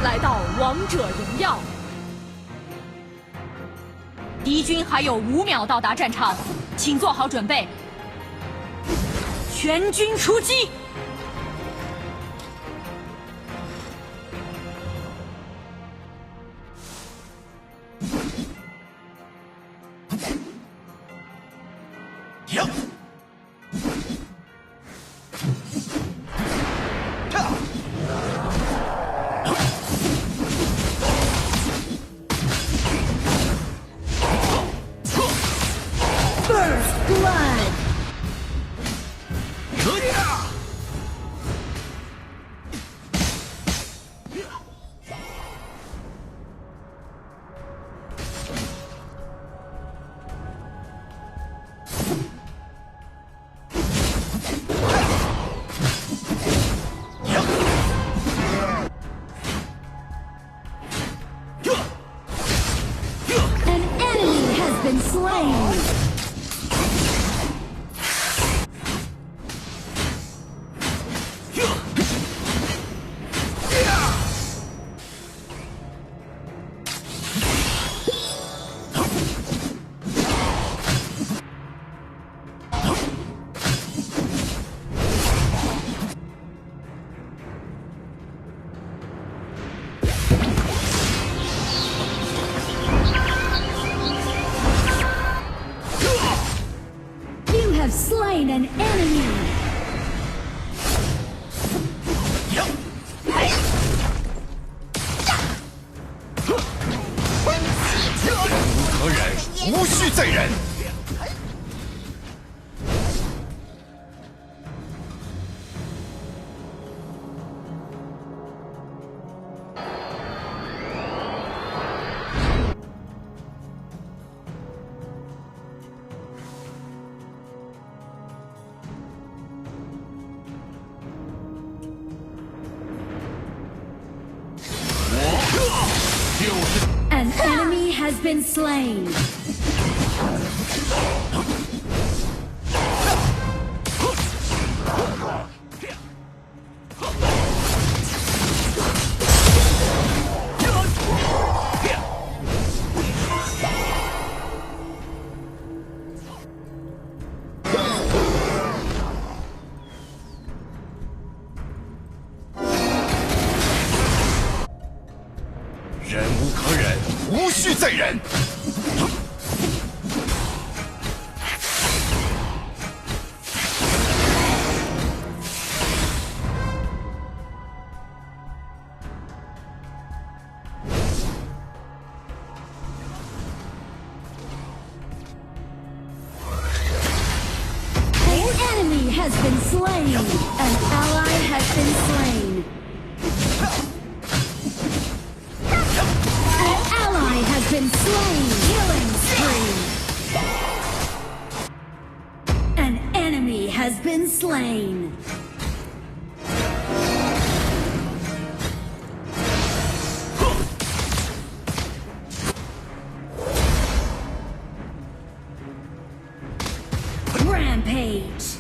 来到王者荣耀。敌军还有5秒到达战场，请做好准备，全军出击！停！ Slain an enemy. 无可忍，无需再忍。An enemy has been slain.忍无可忍，无需再忍。An enemy has been slain. An ally has been slain. Has been slain. Killing spree. An enemy has been slain. Rampage.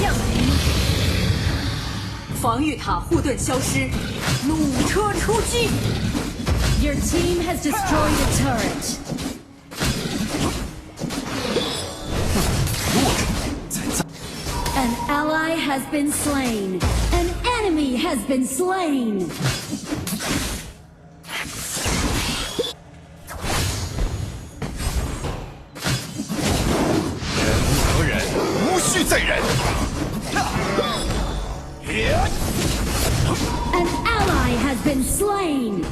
降临，防御塔护盾消失，弩车出击。Your team has destroyed a turret. 弱者才在。An ally has been slain. An enemy has been slain. 忍无可忍，无需再忍。 An ally has been slain.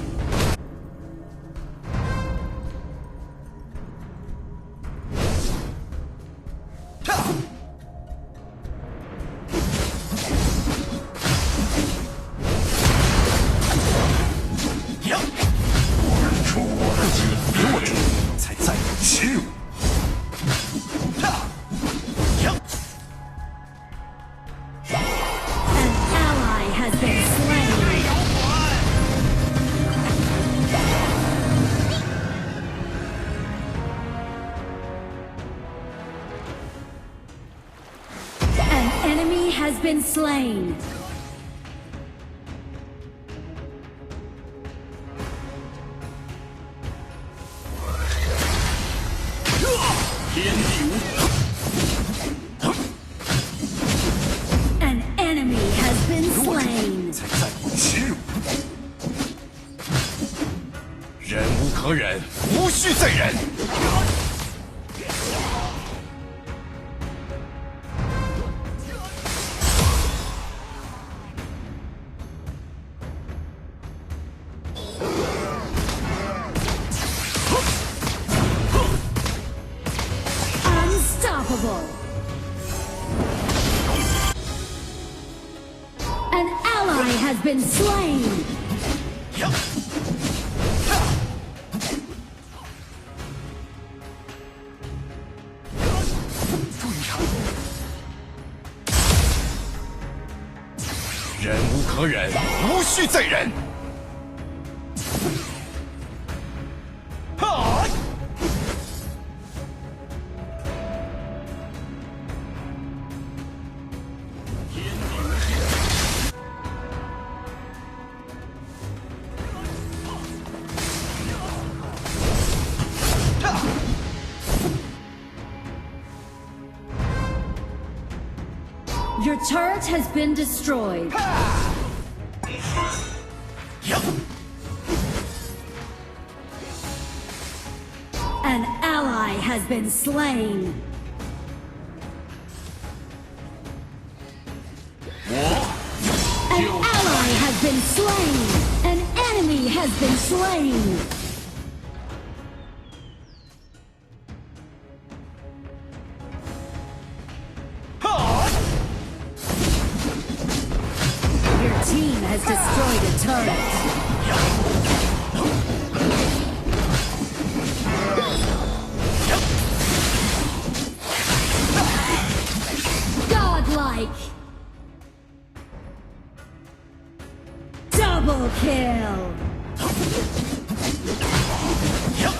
enemy has been slain. 天地无 An enemy has been slain. 才在乎耻辱，忍无可忍，无需再忍。Unstoppable. An ally has been slain. 忍无可忍，无需再忍。哈！ Your turret has been destroyed. An ally has been slain. 我 An ally has been slain. An enemy has been slain. Your team has destroyed a turret. Godlike. Double kill. Your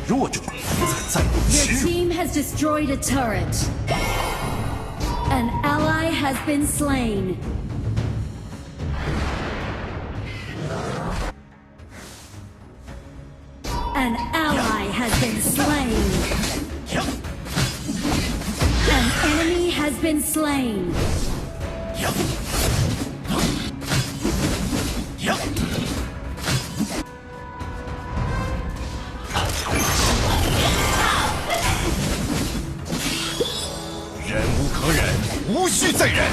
弱者才在乎 Your 耻辱。 team has destroyed a turret. An ally has been slain. An ally has been slain. An enemy has been slain. Yeah. 忍无可忍，无需再忍。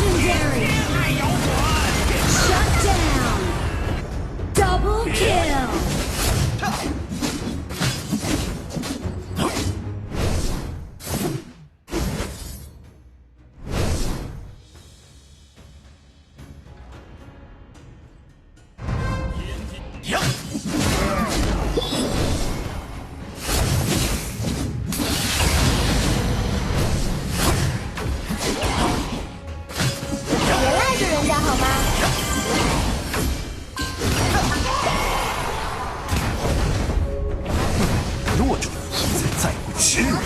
Legendary. Shut down. Double kill. Yeah. 别赖着人家好吗？弱者才在乎耻辱。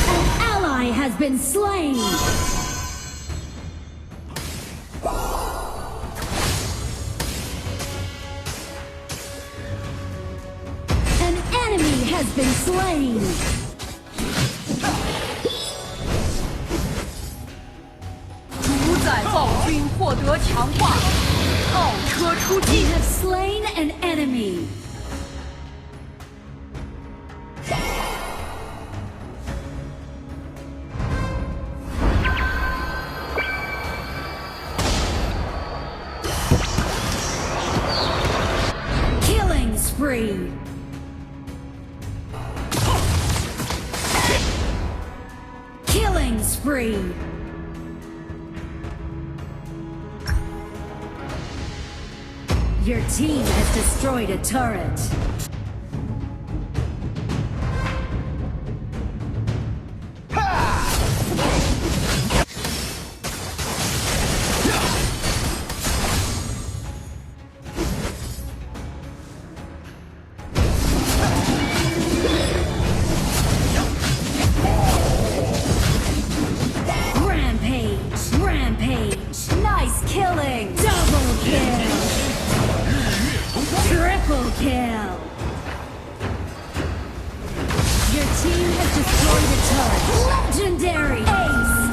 An ally has been slain. An enemy has been slain. 主宰暴君获得强化，奥车出 We 击。 have slain an enemy. spree. Your team has destroyed a turret. Rampage! Nice killing! Double kill! Triple kill! Your team has destroyed a turret. Legendary! Ace!